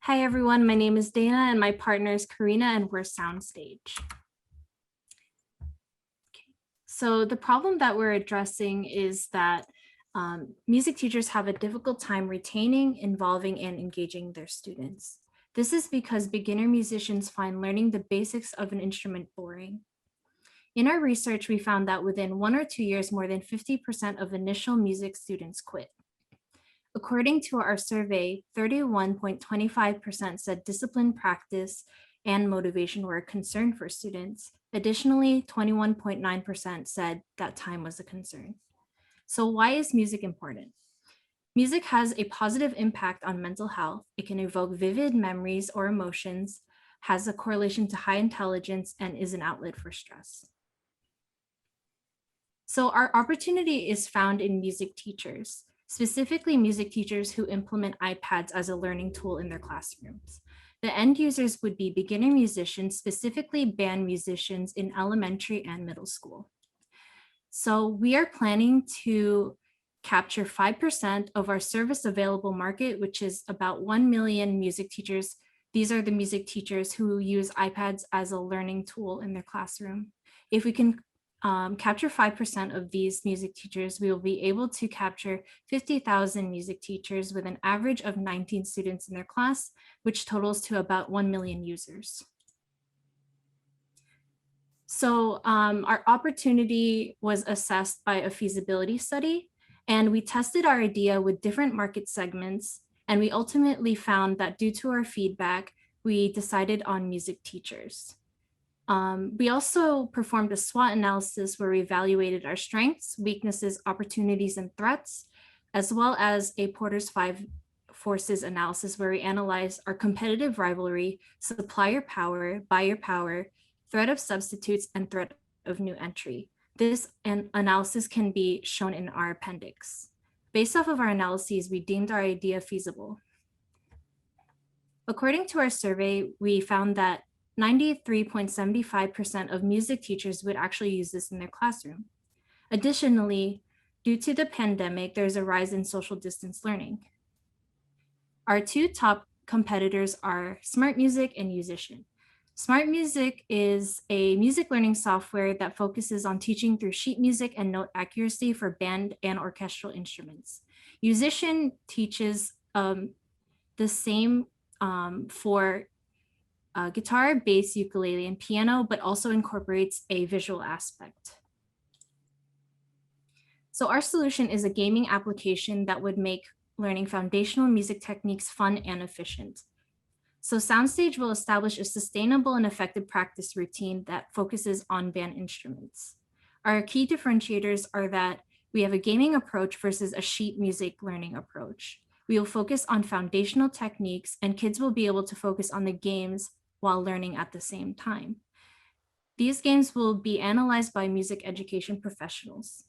Hi everyone, my name is Dana and my partner is Karina and we're Soundstage. So the problem that we're addressing is that music teachers have a difficult time retaining, involving, and engaging their students. This is because beginner musicians find learning the basics of an instrument boring. In our research, we found that within 1 or 2 years, more than 50% of initial music students quit. According to our survey, 31.25% said discipline, practice, and motivation were a concern for students. Additionally, 21.9% said that time was a concern. So why is music important? Music has a positive impact on mental health. It can evoke vivid memories or emotions, has a correlation to high intelligence, and is an outlet for stress. So our opportunity is found in music teachers, specifically music teachers who implement iPads as a learning tool in their classrooms. The end users would be beginner musicians, specifically band musicians in elementary and middle school. So we are planning to capture 5% of our service available market, which is about 1 million music teachers. These are the music teachers who use iPads as a learning tool in their classroom. If we can capture 5% of these music teachers, we will be able to capture 50,000 music teachers with an average of 19 students in their class, which totals to about 1 million users. So our opportunity was assessed by a feasibility study, and we tested our idea with different market segments, and we ultimately found that due to our feedback, we decided on music teachers. We also performed a SWOT analysis where we evaluated our strengths, weaknesses, opportunities, and threats, as well as a Porter's 5 forces analysis where we analyze our competitive rivalry, supplier power, buyer power, threat of substitutes, and threat of new entry. This analysis can be shown in our appendix. Based off of our analyses, we deemed our idea feasible. According to our survey, we found that 93.75% of music teachers would actually use this in their classroom. Additionally, due to the pandemic, there's a rise in social distance learning. Our two top competitors are Smart Music and Musician. Smart Music is a music learning software that focuses on teaching through sheet music and note accuracy for band and orchestral instruments. Musician teaches the same for guitar, bass, ukulele, and piano, but also incorporates a visual aspect. So our solution is a gaming application that would make learning foundational music techniques fun and efficient. So Soundstage will establish a sustainable and effective practice routine that focuses on band instruments. Our key differentiators are that we have a gaming approach versus a sheet music learning approach. We will focus on foundational techniques, and kids will be able to focus on the games while learning at the same time. These games will be analyzed by music education professionals.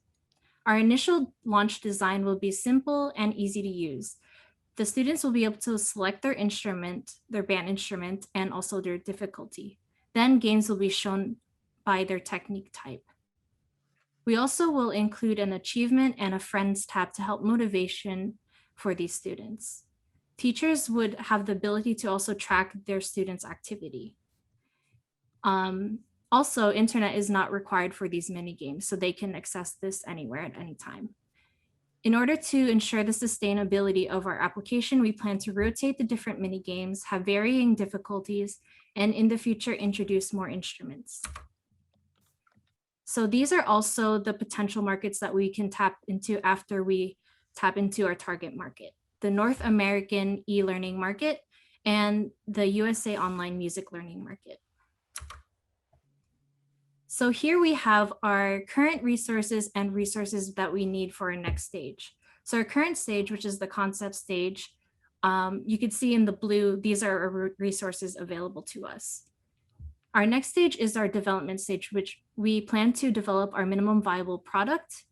Our initial launch design will be simple and easy to use. The students will be able to select their instrument, their band instrument, and also their difficulty. Then games will be shown by their technique type. We also will include an achievement and a friends tab to help motivation for these students. Teachers would have the ability to also track their students' activity. Also, internet is not required for these mini games, so they can access this anywhere at any time. In order to ensure the sustainability of our application, we plan to rotate the different mini games, have varying difficulties, and in the future, introduce more instruments. So these are also the potential markets that we can tap into after we tap into our target market: the North American e-learning market and the USA online music learning market. So here we have our current resources and resources that we need for our next stage. So our current stage, which is the concept stage, you can see in the blue, these are our resources available to us. Our next stage is our development stage, which we plan to develop our minimum viable product,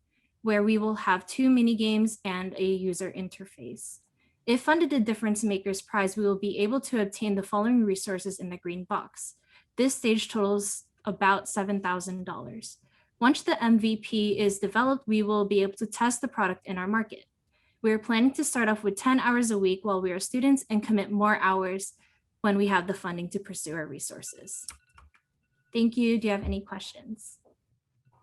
where we will have 2 mini games and a user interface. If funded the Difference Makers Prize, we will be able to obtain the following resources in the green box. This stage totals about $7,000. Once the MVP is developed, we will be able to test the product in our market. We're planning to start off with 10 hours a week while we are students and commit more hours when we have the funding to pursue our resources. Thank you. Do you have any questions?